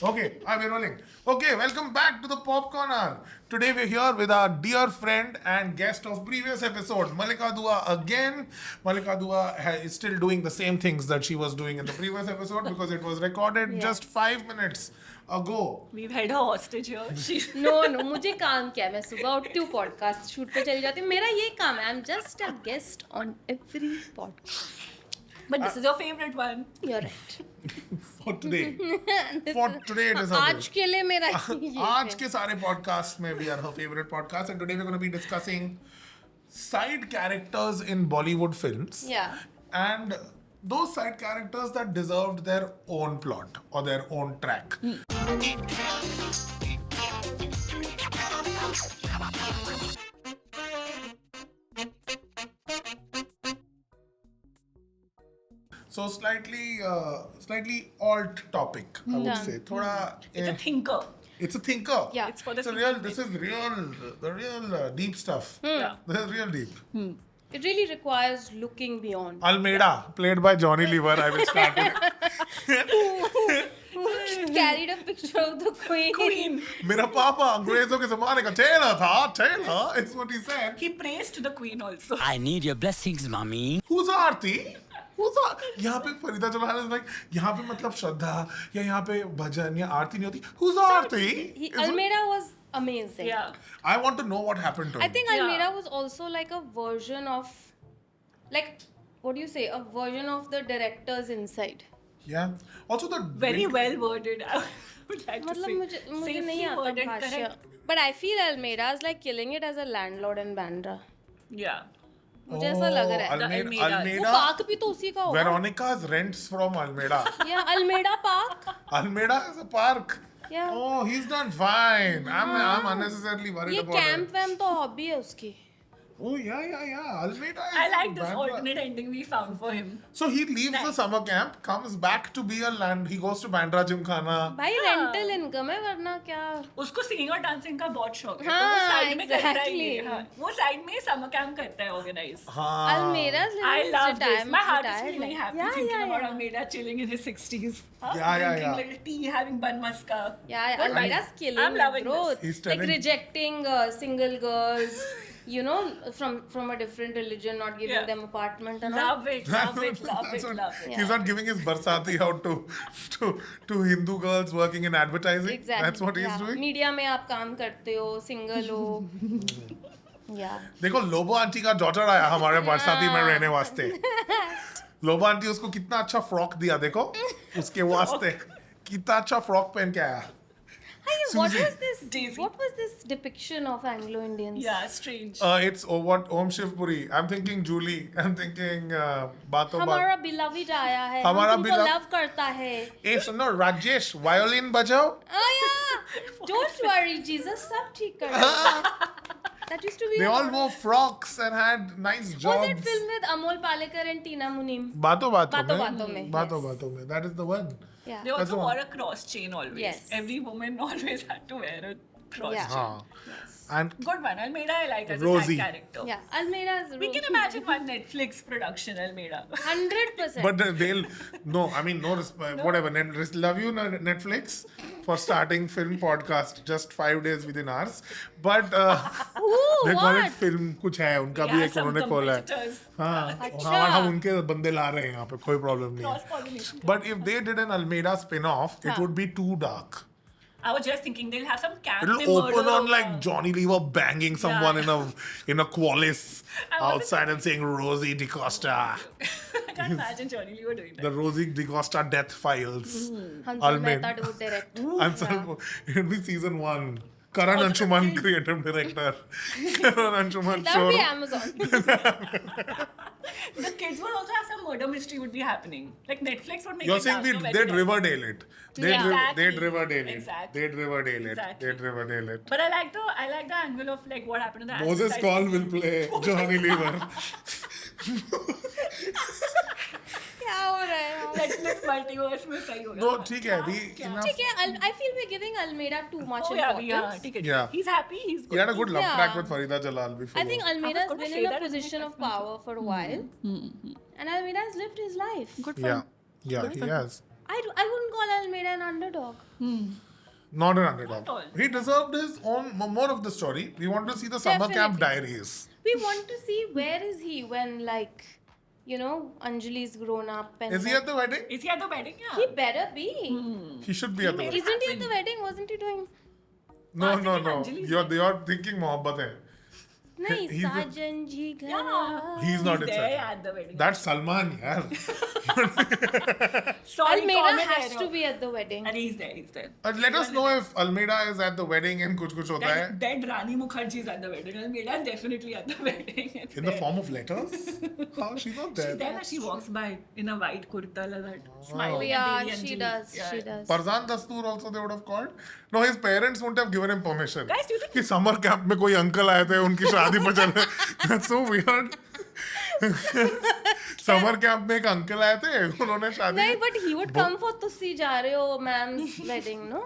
Okay, we're rolling. Okay, welcome back to the Popcorn Hour. Today we're here with our dear friend and guest of previous episode, Malika Dua again. Malika Dua is still doing the same things that she was doing in the previous episode because it was recorded just 5 minutes ago. We've held her hostage here. No मुझे काम क्या है मैं सुबह उठती हूँ podcast shoot पे चली जाती हूँ मेरा ये काम है I am just a guest on every podcast But this is your favorite one. You are right For today. For today it is her आज के लिए मेरा आज के सारे podcasts में we are her favorite podcast and today we're going to be discussing side characters in Bollywood films. Yeah. And those side characters that deserved their own plot or their own track. So slightly alt topic, I would say. Thoda, It's a thinker. it's a thinker. Yeah. It's for the It's a thinker. real. This is the real deep stuff. Yeah. This is real deep. It really requires looking beyond. Almeida, played by Johnny Lever. I will start with. Carried a picture of the queen. Queen. मेरा पापा अंग्रेजों के ज़माने का Taylor था. Taylor, it's what he said. He praised the queen also. I need your blessings, mommy. Who's आरती? यहाँ पे Farida Jalal is like यहाँ पे मतलब श्रद्धा या यहाँ पे भजन या आरती नहीं होती. Who's Aarti? Almeida was amazing. Yeah. I want to know what happened to him. I think Yeah. Almeida was also like a version of, like, what do you say? A version of the directors inside. Yeah. Also the Very well worded. I would like to मतलब say. मुझे Safely नहीं आता worded, भाषा. correct. But I feel Almeida is like killing it as a landlord in Bandra. Yeah. मुझे ऐसा लग रहा है. Almeida. Almeida. वो Almeida. पार्क भी तो उसी का होगा. Veronica's rents from Almeida. Yeah, Almeida Park. Almeida is a park. Yeah. Oh, he's done fine. I'm unnecessarily worried ये about it. कैंप वैम्प तो हॉबी है उसकी. Oh yeah. Almeida is I like this Bandra. alternate ending we found for him. So he leaves the summer camp, comes back to be a land. He goes to Bandra Gymkhana. भाई rental income है वरना क्या. उसको singing और dancing का बहुत शौक है. हाँ, तो वो साइड में करता ही exactly. है. हाँ, वो साइड में समर कैंप करता है ऑर्गेनाइज. हाँ. Almeida's living I his love this. retirement. My heart is retired feeling life. happy Yeah, thinking yeah, about yeah. Almeida chilling in his 60s. Yeah. Drinking little tea, having bun maska. Yeah, But Almeida's killing I'm loving it, bro. this. He's Like telling- rejecting single girls, you know, from a different religion, not giving Yeah. them apartment and all. Love it, love it, love That's it, what- love it. He's not giving his barsati out to Hindu girls working in advertising. Exactly. That's what he's yeah. doing. Media में आप काम करते हो, single हो. Yeah. देखो Lobo aunty का daughter आया हमारे बरसाती में रहने वास्ते. लोबो आंटी उसको कितना अच्छा फ्रॉक दिया देखो उसके वास्ते. कितना अच्छा फ्रॉक पहन के आया. Hey, what Susie. was this? Daisy. What was this depiction of Anglo-Indians? Yeah, strange. It's what Om Shivpuri. I'm thinking Julie. I'm thinking बातों हमारा बात. beloved आया है. हमारा हम तुमको beloved- love करता है. ए सुनो राजेश वायोलिन बजाओ. Oh yeah. Don't worry, Jesus. सब ठीक कर देगा. That used to be. They a all lot wore frocks and had nice of- jobs. Was it filmed with Amol Palekar and Tina Munim? बातों बातों बातों में. बातों में, बातों yes. बातों में. That is the one. Yeah. They That's also the wore one. a cross chain always. Yes. Every woman always had to wear a cross Yeah. chain. हाँ. And Good one. Almeida I like as a Rosie. side character. Yeah. Almeida's. We can imagine one Netflix production, Almeida. 100%. but they'll no. I mean no. Whatever. Love you Netflix for starting film podcast just 5 days within ours. But Ooh, they call it what? film. कुछ है उनका We भी have एक some उन्होंने खोला है. competitors. हाँ. अच्छा. हाँ हम उनके बंदे ला रहे हैं यहाँ पे कोई प्रॉब्लम नहीं है. Cross-pollination. But if they did an Almeida spin-off, it would be too dark. I was just thinking they'll have some camp. It'll open on like Johnny Lever banging someone in a Qualis I wasn't- outside and saying Rosie DeCosta. I can't imagine Johnny Lee were doing that. The Rosie DeCosta death files. Hansal Almeida. Mehta would direct. Ansel, it'll be season 1. Karan Anshuman, creative director. Karan Anshuman That would be show. Amazon. The kids would also have some murder mystery would be happening. Like Netflix would make You're it saying dark, they'd very dark. Riverdale it. They'd, Yeah. Exactly. they'd Riverdale it. Exactly. They'd Riverdale it. Exactly. They'd Riverdale it. But I like the angle of like what happened to the Moses advertising. Call will play Johnny Lever. क्या हो रहा है? Netflix multiverse में सही होगा. No, ठीक है. क्या? enough. ठीक है. I feel we're giving Almeida too much Oh yeah, importance. ठीक है. Yeah. He's happy. He's good. He had a good love Yeah. track with Farida Jalal before. I think Almeida has gonna been say in a that in position my of power for a while. And Almeida has lived his life. Good for Yeah. him. Yeah, he has. I wouldn't call Almeida an underdog. Not an underdog. Not all. He deserved his own more of the story. We want to see the summer camp Definitely. diaries. We want to see where is he when, like, you know, Anjali's grown up and Is he at the wedding? Is he at the wedding? Yeah. he better be. He should be at the wedding. Isn't he at the wedding? Wasn't he doing? No, I no, think no. Anjali's You're thinking mohabbat hai. नहीं He's a- साजन जी घर Yeah. He's not He's inside. there at the wedding. That's Salman, yaar. Sorry, Almeida comment has error. to be at the wedding. And he's there. He's there. Let us know if Almeida is at the wedding and kuch hota hai. That dead Rani Mukherjee is at the wedding. Almeida is definitely at the wedding. It's In the there. form of letters? How? She's not there. She's there that she walks by in a white kurta like that, Oh smiling yeah, at Baby she Anjali. does. Yeah. She does. Farzan Dastoor also they would have called. No, his parents wouldn't have given him permission. Guys, do you think- कि summer camp में कोई uncle आए थे उनकी शादी पर चले. That's so weird. Summer camp में एक uncle आए थे उन्होंने शादी. नहीं, but he would come for तुसी जा रहे हो मैम's wedding, no?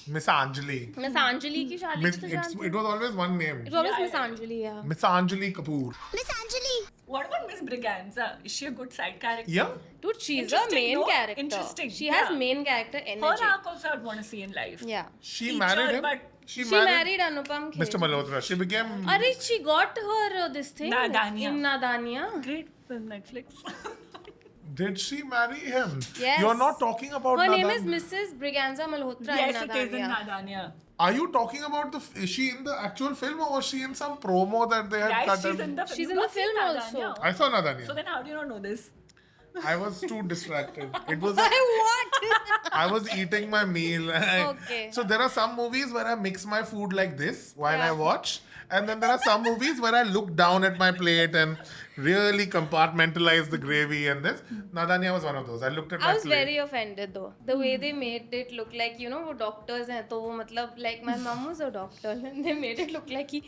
Miss Anjali. Miss Anjali की शादी Miss, तो जानते it was always one name. It was always Yeah, Miss yeah. Anjali, yeah. Miss Anjali Kapoor. What about Miss Briganza? Is she a good side character? Yeah. Dude, she's a Interesting, main no? character. Interesting, She has yeah. main character Her energy. arc also I'd want to see in life. Yeah. She Teacher, married him. but She She married married Anupam Kher. Mr. Malhotra. She became. Arey, she got her this thing Nadania. in Nadania. Great film, Netflix. Did she marry him? Yes. You're not talking about. Her name Nadan- is Mrs. Briganza Malhotra yes, in it is in Nadania. Nadania. Are you talking about the? Is she in the actual film or was she in some promo that they had Guys, cut? she's in? in the film. She's You've in the not seen film also. Nadania? I saw Nadania. So then how do you not know this? I was too distracted. It was. What? I was eating my meal. Okay. So there are some movies where I mix my food like this while I Yeah. watch, and then there are some movies where I look down at my plate and really compartmentalize the gravy and this. Nadania was one of those. I looked at my I was plate. very offended though. The way they made it look like, you know, वो doctors हैं तो वो मतलब like my mom was a doctor and they made it look like कि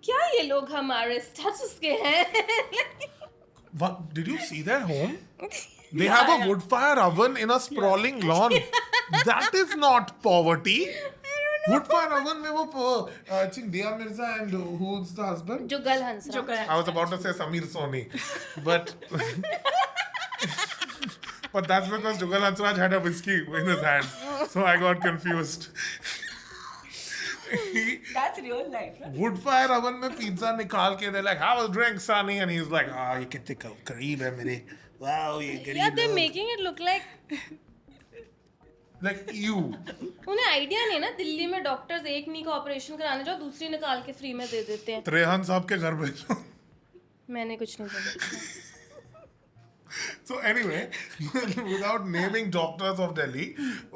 क्या ये लोग हमारे status के हैं? What, did you see their home? They have a wood fire oven in a sprawling lawn. That is not poverty. Wood fire oven में वो I think Dia Mirza and who's the husband? Jugal Hansraj. I was about to say Samir Soni, but but that's because Jugal Hansraj had a whiskey in his hand, so I got confused. That's real life. Right? Wood fire oven में pizza निकाल के they're like, have a drink, Sonny, and he's like, ah, ये कितने करीब है मेरे, wow, ये करीब Yeah, they're है." making it look like Like you. उन्हें आइडिया नहीं ना दिल्ली में डॉक्टर्स एक नी का ऑपरेशन कराने जाओ दूसरी निकाल के फ्री में दे देते हैं. त्रेहन साहब के घर भेजो. मैंने कुछ नहीं बोला. So anyway, without naming doctors of Delhi,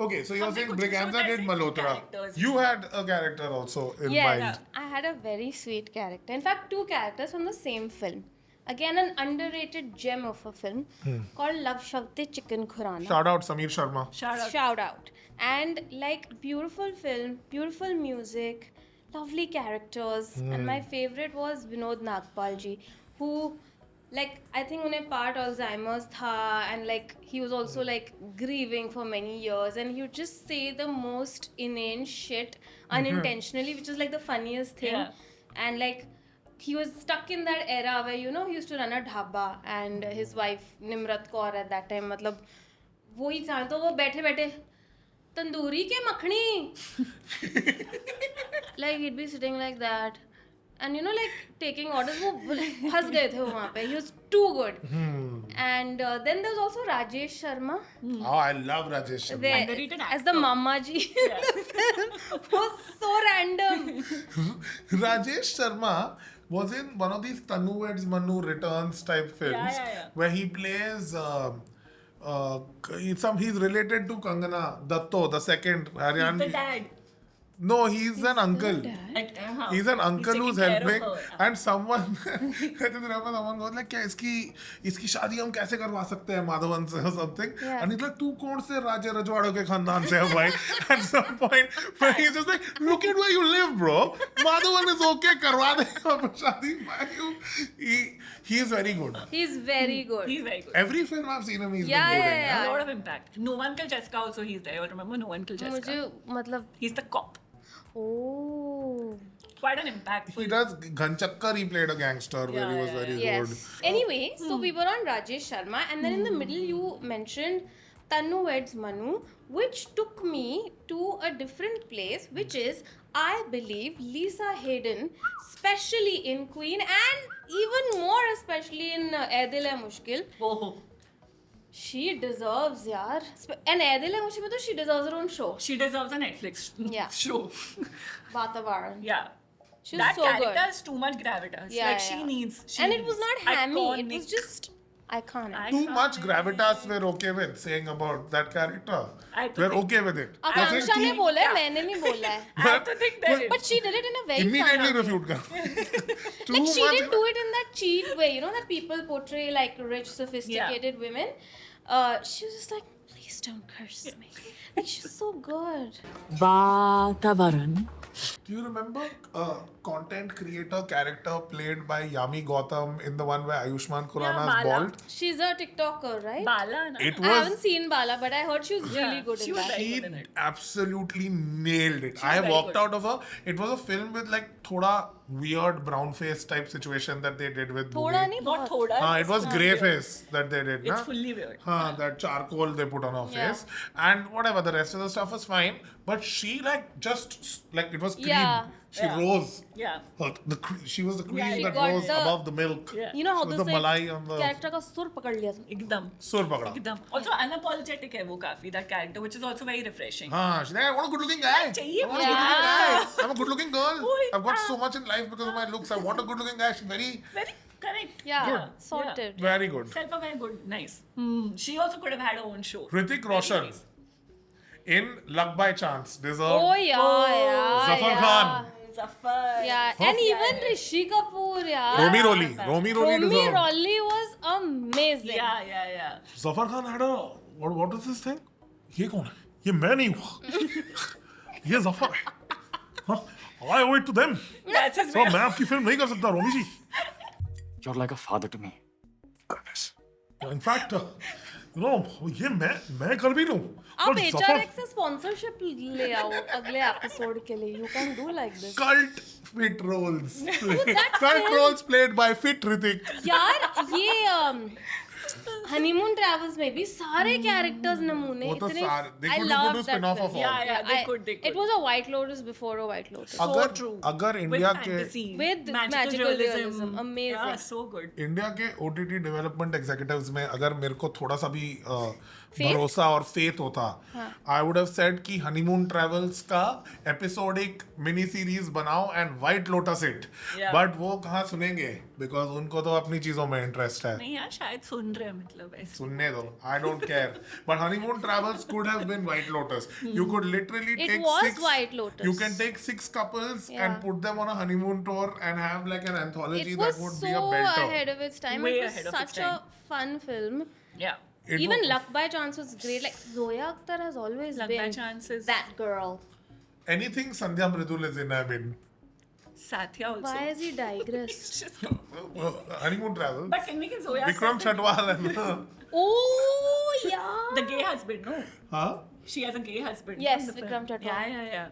okay, so you're हमने saying कुछ Briganza छोटे did से Malhotra. characters. You had a character also in Yes, mind. I had a very sweet character. In fact, two characters from the same film. Again, an underrated gem of a film called Love Shavte Chicken Khurana. Shout out Samir Sharma. Shout out. Shout out. And like beautiful film, beautiful music, lovely characters. And my favorite was Vinod Nagpal ji, who like I think उन्हें part Alzheimer's था and like he was also like grieving for many years and he would just say the most inane shit unintentionally, which is like the funniest thing. Yeah. And like he was stuck in that era where you know he used to run a dhaba and his wife Nimrat Kaur at that time मतलब वही था तो वो बैठे बैठे तंदूरी के makhani like he'd be sitting like that and you know like taking orders वो फंस गए थे वो वहाँ पे he was too good and then there was also Rajesh Sharma Oh, I love Rajesh Sharma. there Underrated as the actor. mama ji was so random. Rajesh Sharma was in one of these Tanu Weds Manu Returns type films yeah. where he plays he's related to Kangana Datto, the second The Haryanvi. dad. No, he's an uncle. He's an uncle who's taking care of helping, her. and someone someone goes like, क्या इसकी शादी हम कैसे करवा सकते हैं माधवन से or something, Yeah. and he's like, तू कौन से राजे रजवाड़ों के खानदान से है भाई? At some point, where he's just like, look at where you live, bro. Madhavan is okay, करवा देगा शादी. He is very good. He's very good. He's very good. Every film I've seen him, he's Yeah, been good in. yeah, A yeah. lot of impact. No One Killed Jessica also he's there. Remember No One Killed Jessica? मुझे मतलब He's the cop. oh quite an impactful. He does Ghanchakkar. He played a gangster where he was Yeah, very Yes. good. Anyway, so we were on Rajesh Sharma, and then in the middle you mentioned Tanu Weds Manu, which took me to a different place, which is, I believe, Lisa Hayden, especially in Queen, and even more especially in Ae Dil Hai Mushkil. Oh, She deserves, yaar. And Ae Dil Hai Mushkil, mein she deserves her own show. she deserves a Netflix Yeah. show. Vatavaran. Yeah. She's That so character good. has too much gravitas. Yeah, like yeah. she needs. She And it was needs not hammy. It iconic- was just iconic. Too much iconic. gravitas we're okay with saying about that character. I have to We're think. okay with it. आकांक्षा ने Too- बोला है, मैंने नहीं बोला है. I have to think that. But she did it in a very Immediately fun way. refute kar. Too Like she much didn't do it in that cheap way, you know, that people portray like rich, sophisticated women. She was just like, please don't curse me. Like she's so good. Vatavaran. Do you remember content creator character played by Yami Gautam in the one where Ayushmann Khurrana is Bala. bald? She's a TikToker, right? Bala, na? It I haven't was seen Bala, but I heard she was Yeah, really good she in was that. very she good in it. absolutely nailed it. I very walked good. out of her. It was a film with like thoda weird brown face type situation that they did with Thoda Bhumi. nahi, Not bahut. thoda. It was it's grey weird. face that they did. It's na? fully weird. That charcoal they put on her Yeah. face, and whatever the rest of the stuff was fine. But she like just like it was cream. Yeah. She Yeah. rose. Yeah. She was the cream Yeah, she that got rose the- above the milk. Yeah. You know how She was this the malai on the character का सुर पकड़ लिया था. Ekdam. sur pakda. Ekdam. Also unapologetic है वो काफी, that character, which is also very refreshing. She's like, I want a good looking guy. चाहिए I want a मुझे। good looking guy. Yeah. I'm a good looking girl. Who I've got is so that? much in life because of my looks. I want a good looking guy. She's very, Very correct. Yeah, Good. sorted. very good. Self-aware, good, nice. She also could have had her own show. Hrithik Very Roshan nice. in Luck by Chance deserved. Oh yeah, Zafar yeah. Khan. Zafar. Yeah, and even Rishi Kapoor, yeah. Romy Rolly. Romy Rolly Romy deserved. Rolly was amazing. Yeah. Zafar Khan had a what is this thing? ये कौन है? ये मैं नहीं हूँ. ये Zafar है. हाँ? I owe it to them. That's his So way. मैं आपकी फिल्म नहीं कर सकता रोमी जी. You're like a father to me. Goodness. In fact, ये मैं कर भी लूँ. आप But HRX से sponsorship ले आओ अगले episode के लिए. You can do like this. cult fit roles. that Cult film- roles played by fit Hrithik. यार ये हनीमून ट्रैवल्स में भी सारे कैरेक्टर्स नमूने वो तो इतने सारे- they I could love do that spin-off film. of all. Yeah, they could. It was a White Lotus before a White Lotus. अगर true. अगर With इंडिया के fantasy, With magical realism. Amazing. Yeah, so good. India के OTT development executives में अगर मेरे को थोड़ा सा भी Faith? भरोसा और फेथ होता आई वुड हैव सेड कि हनीमून ट्रैवल्स का एपिसोडिक मिनी सीरीज बनाओ and white lotus it Yeah. But वो कहाँ सुनेंगे बिकॉज उनको तो अपनी चीजों में इंटरेस्ट है नहीं यार शायद सुन रहे हैं मतलब ऐसे. सुनने दो I don't care but Honeymoon Travels could have been White Lotus you could literally It take was 6 White Lotus. you can take 6 couples Yeah. and put them on a honeymoon tour and have like an anthology It was that would so be a belter. ahead of its time. Way It was ahead of its such a fun film. Yeah. It Even was- Luck by Chance was great. Like Zoya Akhtar has always Luck by been Chance is- that girl. Anything Sandhya Mridul is in, I mean. Satya also. Why has he digressed? It's just- Honeymoon travel. But can we get Zoya? Vikram Satya- Chhatwal and Oh yeah. The gay husband, no? huh? She has a gay husband. Yes, in the film. Vikram Chhatwal. Yeah.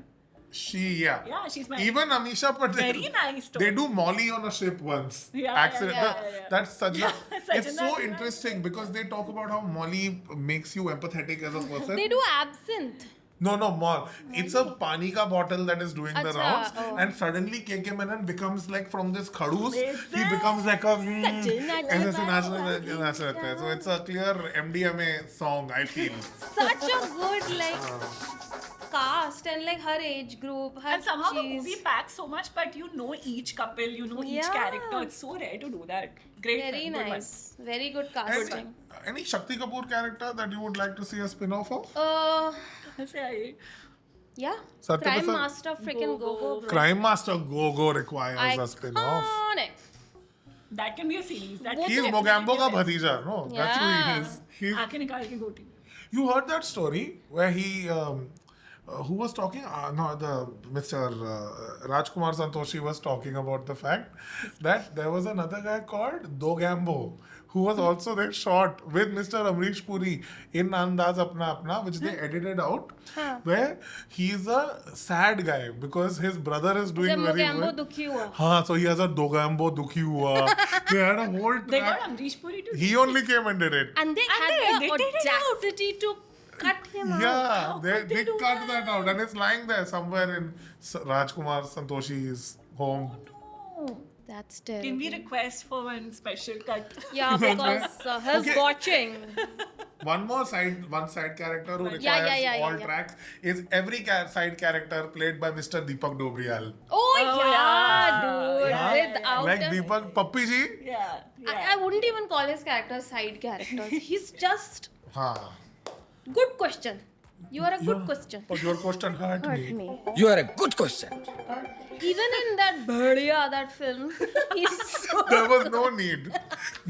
Yeah, Yeah, she's my. Even Amisha Patel. Very nice. They do Molly on a ship once. Yeah, Accident. yeah. That's such Yeah, a. It's Sajjana so is interesting because they talk about how Molly makes you empathetic as a person. They do absinthe. No, Mol. It's a pani ka bottle that is doing the Acha, rounds, oh. and suddenly KK Menon becomes like from this khadus, Is he it? becomes like a. Sajjana ऐसे Chhatwal. नाचने लगता है. So it's a clear MDMA song, I feel. Such a good cast and like her age group, her And somehow the cheese. movie packs so much, but you know each couple, you know each Yeah. character. It's so rare to do that. Great Very film, good one. nice. Very good And casting. any Shakti Kapoor character that you would like to see a spin-off of? ऐसे आए. Yeah. Satya Crime Prasad? Master freaking Go, Go-Go. go. Bro. Crime Master Go-Go requires a spin-off. Iconic. That can be a series. That वो can He's तो- Mogambo ka bhatija, no? That's who he Yeah. is. He's, आंखें निकाल के गोटी. you heard that story where he, who was talking? No, the Mr. Rajkumar Santoshi was talking about the fact that there was another guy called Dogambo who was also there shot with Mr. Amrish Puri in Andaz Apna Apna, which they edited out, where he's a sad guy because his brother is doing जब very Mogambo well. दुखी हुआ हाँ, so he has a Dogambo Dukhi Hua. They had a whole They got track. Amrish Puri to He only came and did it. and they And had they the edited it out. audacity to cut him out. Yeah, they they do cut that? that out and it's lying there somewhere in Rajkumar Santoshi's home. No. That's Can we terrible. request for one special cut? Yeah, because he's Okay. watching. One side character who requires Yeah, all yeah. tracks is every side character played by Mr. Deepak Dobriyal. Oh, yeah, dude. Yeah, Without Like Deepak Pappi ji. Yeah. I wouldn't even call his characters side characters. He's just Haan. good question. You are a good question. But your question hurt Hurt me. me. You are a good question. Even in that Bhadiya, that film, he's so There was no need.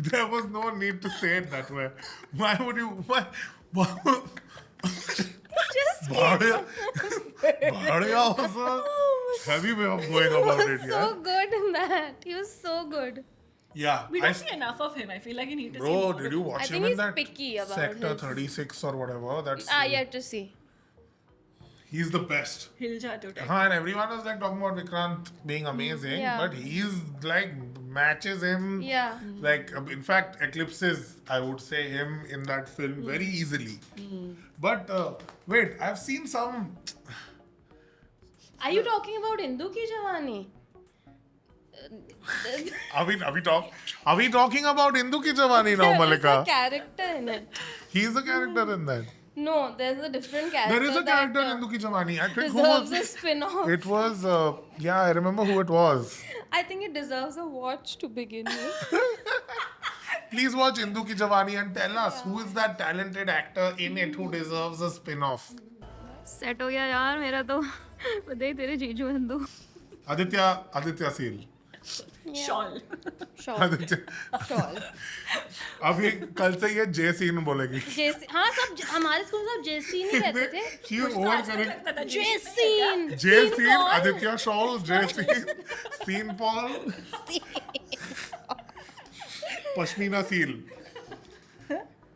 There was no need to say it that way. Why would you? Why just Bhadiya was a heavy way of going about it. so Yeah. good in that. He was so good. Yeah. We don't see enough of him. I feel like you need to see Bro, more. did you watch I him think in he's that picky about Sector his- 36 or whatever? That's Yet to see. he's the best. Hill Jatu type. And everyone was like talking about Vikrant being amazing, Yeah. but he's like matches him. Yeah. Like in fact, eclipses I would say him in that film very easily. But wait, I've seen some. Are you talking about Indu Ki Jawani? Are we talking about Indu Ki Jawani now, There is a Malika? character in it. He's a character in that. No, there's a different character. There is a character in that, Indu Ki Jawani. I think who deserves was a spin-off. it? Was yeah, I remember who it was. I think it deserves a watch to begin with. Please watch Indu Ki Jawani and tell us who is that talented actor in it who deserves a spin-off. Set हो गया यार मेरा तो पता ही तेरे जीजू Hindu Aditya Seal. Shawl. Shawl Aditya shawl अभी कल से ये जे सीन बोलेगी जेसी हाँ सब हमारे स्कूल में सब जेसी नहीं रहते थे She over correct. जेसीन जे सीन आदित्य शॉल जे सीन सीन पॉल पश्मीना सील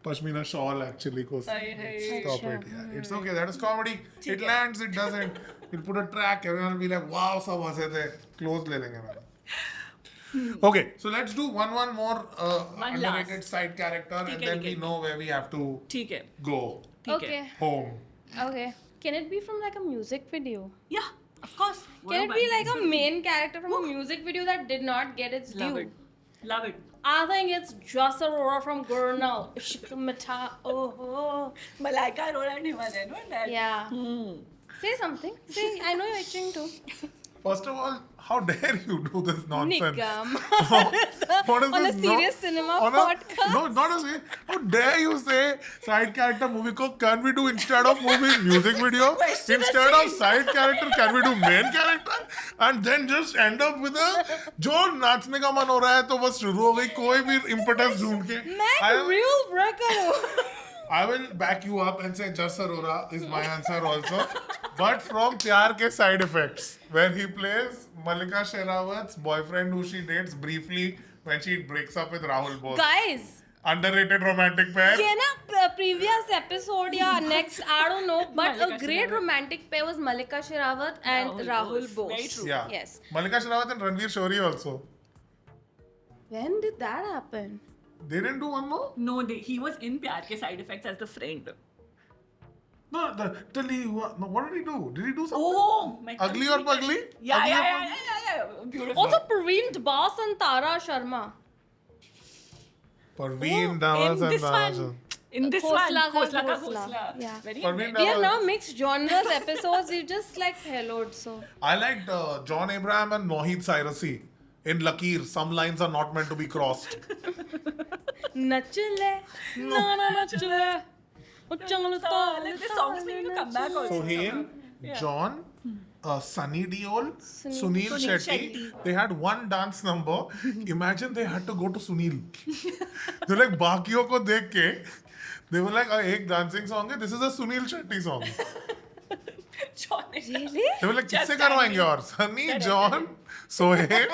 Pashmina shawl actually goes. Stop it. Yeah. It's okay. That is comedy. It lands. It doesn't. We'll put a track. Everyone will be like, "Wow, सब हंसे थे." Close ले लेंगे ma'am. Okay, so let's do one more underrated last. side character, and then we know where we have to ठीक है. go ठीक है. Okay, home. okay. Can it be from like a music video? Yeah, of course. Can it be like a main character from a music video that did not get its Love due? it. Love it. I think it's Just Aurora from Gurnal. Ishq Mita. Oh. Malaika Arora and Himalayan, no? That. Yeah. Say something. Say, I know you're itching too. First of all, how dare you do this nonsense? Nikam. What is On a this serious cinema on podcast. No, not a serious. How dare you say side character movie ko can we do instead of movie music video? Instead of side character can we do main character? And then just end up with a जो नाचने का मन हो रहा है तो बस शुरू हो गई कोई भी impetus ढूंढ के. मैं real breaker हूँ. I will back you up and say Jas Arora is my answer also. But from Pyar Ke Side Effects, where he plays Malika Sherawat's boyfriend who she dates briefly when she breaks up with Rahul Bose. Guys. Underrated romantic pair. ये ना previous episode या next I don't know but a Malika great Sherawat. romantic pair was Malika Sherawat and Rahul Bose. Very true. Yeah. Yes. Malika Sherawat and Ranveer Shori also. When did that happen? They didn't do one more? No, he was in Pyar Ke Side Effects as the friend. No, no, what did he do? Did he do something? Oh, my Ugly or Pugly? Yeah, Ugly or yeah, Pugly? yeah, yeah. Beautiful. Also Praveen Dabas and Tara Sharma. Parveen Dawaz in and this Dawaz. one. In this Khosla one. ka Khosla ka Khosla. Khosla. Yeah. Very Parveen We have Dawaz. now mixed genres episodes. We just like helloed so. I liked John Abraham and Mohit Cyrusy. In Lakir, some lines are not meant to be crossed. Nachle. Na na nachle. This song is making a comeback also. Sohail, John, Sunny Deol, Sunil Sunil Shetty. Shetty. They had one dance number. Imagine they had to go to Sunil. They're like, बाकियों को देख के, they were like, एक dancing song है. This is a Sunil Shetty song. John. Really? They were like, Just किससे करवाएंगे timing. और? Sunny, John, Sohail,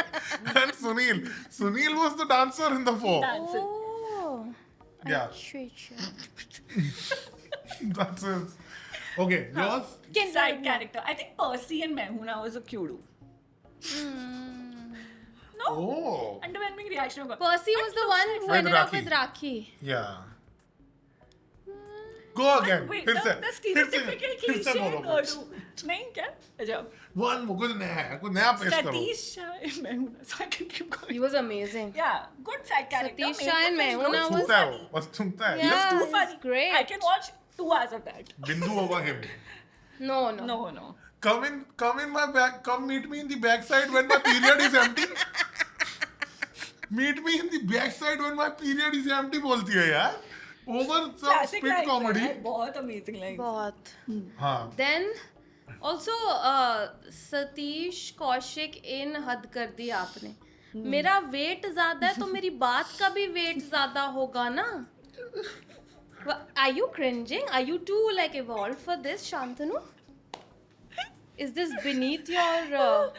and Sunil. Sunil was the dancer in the four. Dancer. Yeah. That's it. Okay, yours? Side character. I think Percy and Mehuna was a cudo. No? Oh. Underwhelming reaction. Percy was the one who With ended up Rakhi. with Rakhi. Yeah. Go again. Wait, फिर से the stereotypical फिर से cliche बोलो कुछ. नहीं क्या? अच्छा. One more, कुछ नया है, कुछ नया पेश करो. Satish Shah and Mehuna. So I can keep going. He was amazing. Yeah, good side character. Satish Made Shah and the film Mehuna look was- सुनता है वो, बस सुनता है. Yeah. too It's funny. great. I can watch 2 hours of that. Bindu over him. No. No. Come in my back. Come meet me in the backside when my period is empty. Meet me in the backside when my period is empty. बोलती है यार. Over some Classic spit lines comedy. है, बहुत amazing lines. बहुत. हाँ. Then also Satish Kaushik in हद कर दी आपने. मेरा वेट ज्यादा है तो मेरी बात का भी वेट ज्यादा होगा ना. Are you cringing? Are you too like evolved for this, Shantanu? Is this beneath your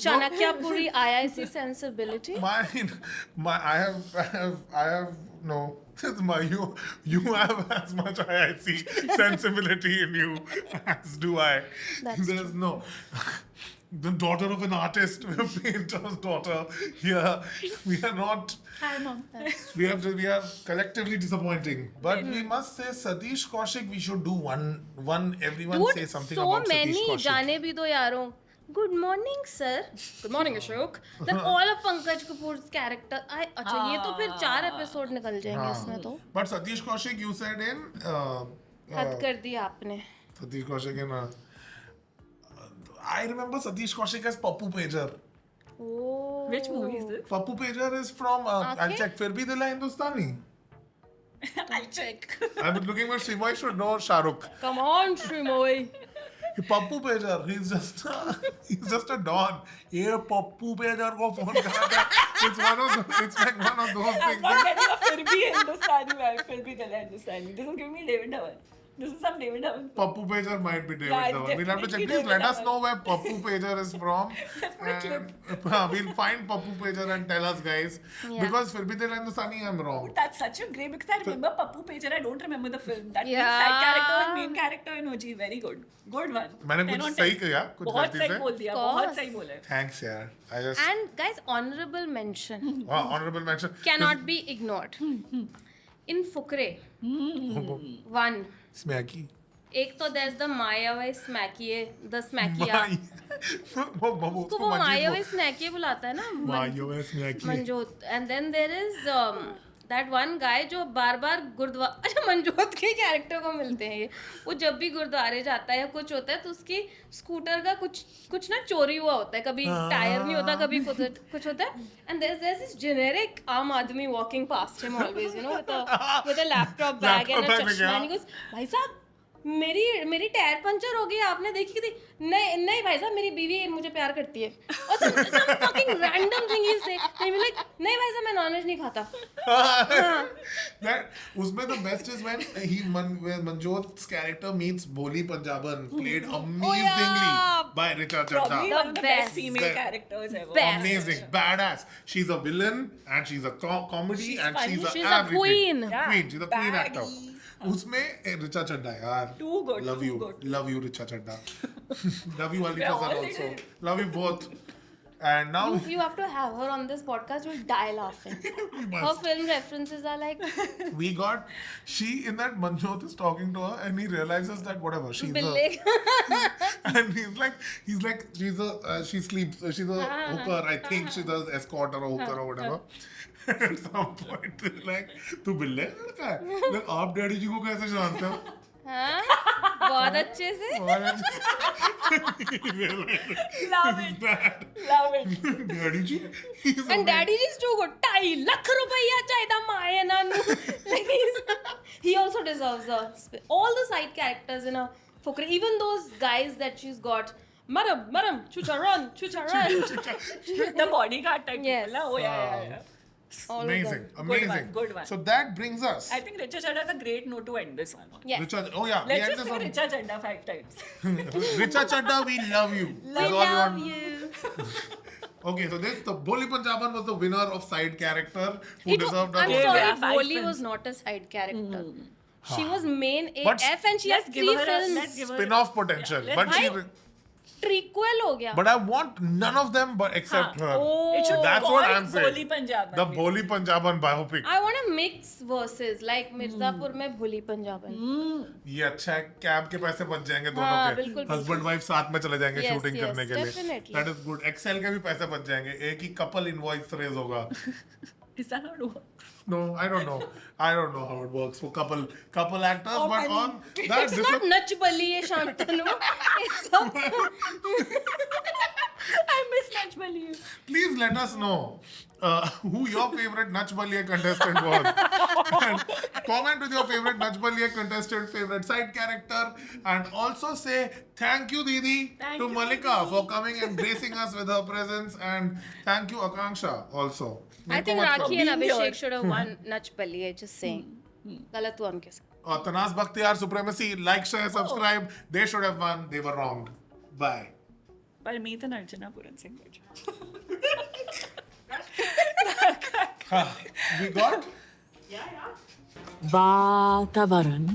Chanakya Puri IIC sensibility? I have no. You have as much IIC sensibility in you as do I. That's There's no. The daughter of an artist, we're painter's daughter. Here, we are not. Hi, mom. We are collectively disappointing. But we must say Satish Kaushik. We should do one. Everyone say Dude, something so about many Satish Kaushik. जाने भी दो यारों. Good morning, sir. Good morning, Ashok. Then all of Pankaj Kapoor's character. अच्छा ये तो फिर 4 episode निकल जाएंगे इसमें तो. But Satish Kaushik, you said in. हद कर दी आपने. Satish Kaushik in. I remember Satish Kaushik as Pappu Pager. Oh. Which movie is this? Pappu Pager is from. I'll Okay. check. फिर भी दिल है Hindustani. I'll check. I've been looking for Shimoy should know Shahrukh. Come on, Shrimoy. Pappu Pager, he's just a don. ये Pappu Pager को phone करा था. It's like one of those I'm things. not getting a फिर भी Hindustani vibe. फिर भी गला Hindustani. This is giving me David Dhawan. This is some David Dhawan. Pappu Pager might be David Yeah, Dhawan. We'll have to check. definitely Please David let us Dhawan. know where Pappu Pager is from. Clip. We'll find Pappu Pager and tell us, guys. Yeah. Because फिर भी दिल है Hindustani, I'm wrong. That's such a great because I remember Pappu Pager. I don't remember the film. That Yeah. side character and main character in OG. Very good. Good one. मैंने 10 कुछ on सही 10. किया, कुछ बहुत गलती सही से? बोल दिया. Of बहुत course. सही बोले. Thanks, यार. I just And guys, honorable mention honorable mention. cannot be ignored. In Fukre, one. Smacky. एक तो there's the Mayawai Smackiye, the Smackiya. उसको वो Mayawai Smackiye बुलाता है ना. Mayawai Smacky. Manjot. And then there is that one guy जो बार-बार गुरुद्वारा अच्छा मंजोत के कैरेक्टर को मिलते हैं ये. वो जब भी गुरुद्वारे जाता है या कुछ होता है तो उसकी स्कूटर का कुछ ना चोरी हुआ होता है. कभी टायर नहीं होता, कभी कुछ होता है. And there's this generic आम आदमी walking past him always, you know, with a laptop bag and a Laptop bag, चश्मा. yeah. And he goes, भाई साहब मेरी टायर पंचर हो गई, आपने देखी थी? नहीं भाई साहब, मेरी बीवी मुझे प्यार करती है. और some fucking random thing he say. He'll be like, नहीं भाई साहब मैं नॉनवेज नहीं खाता. That उसमें the best is when when Manjot's character meets Boli Punjaban, played amazingly yeah. by Richa Probably Chadha. one of the best best. female Best. characters ever. Best. Amazing, badass. She's a villain and she's a comedy She's and funny. she's a She's a everything. queen. Yeah. Queen. She's a queen Baggy. actor. उसमें Richa Chadha यार. Too good, Love too you. good. Love you Richa Chadha. Love you Ali We're all Fazal also. little- Love you both. And now You have to have her on this podcast. You'll die laughing. we Her must. film references are like We got she in that Manjot is talking to her and he realizes that whatever she's Bille. and he's like she sleeps she's a hooker, I think she does escort or a hooker or whatever. At some point he's like तू बिल्ले है लड़का है like आप daddy जी को कैसे जानते हो हाँ? बहुत अच्छे से. Love it. Love it. Daddy ji he's And amazing. daddy is too good. 2.5 lakh रुपया चाहिए माये नानू. He also deserves all the side characters in a Fukre. Even those guys that she's got. Madam, chucha run. The bodyguard type Yes. people. Oh yeah. All of Amazing, them. amazing. Good one. So that brings us. I think Richa Chadha is a great note to end this one on. Yes. Richard, oh yeah, we Let's had just this say on. Richa Chadha 5 times. Richa Chadha, we love you. We That's all we love want. you. Okay, so the Boli Punjaban was the winner of side character who I'm deserved an Yeah, sorry, yeah, five Boli films. was not a side character. She was main But AF and she has Let's give 3 her films. let's give her spin-off potential. Yeah, but let's- she. Prequel हो गया. But I want none of them but except her. Oh, It should That's be what called I'm saying. Boli Punjaban. The Boli Punjaban biopic. I want to mix verses like Mirzapur में भोली पंजाबन. ये अच्छा है, cab के पैसे बच जाएंगे दोनों हाँ, के. बिल्कुल, हस्बैंड वाइफ साथ में चले जाएंगे Yes, शूटिंग yes, करने के लिए. definitely. That is good. Excel के भी पैसे बच जाएंगे. एक ही कपल इनवॉइस रेज होगा. Is that how it works? No, I don't know. I don't know how it works for couple actors, Oh, but I on mean, that It's not Nach Baliye Shantanu. It's some I miss Nach Baliye. please let us know who your favorite Nach Baliye contestant was. And comment with your favorite Nach Baliye contestant, favorite side character, and also say thank you, Didi, Thank to you, Malika Didi. for coming and gracing us with her presence, and thank you, Akanksha, also. I think Rakhi and being here. Abhishek should have won Nach Baliye, just saying. गलत हुआ उनके साथ. Tanas Bakhtiyar Supremacy, like, share, subscribe. They should have won. They were wronged. Bye. Parmeet and Archana Puran Singh. We got. वातावरण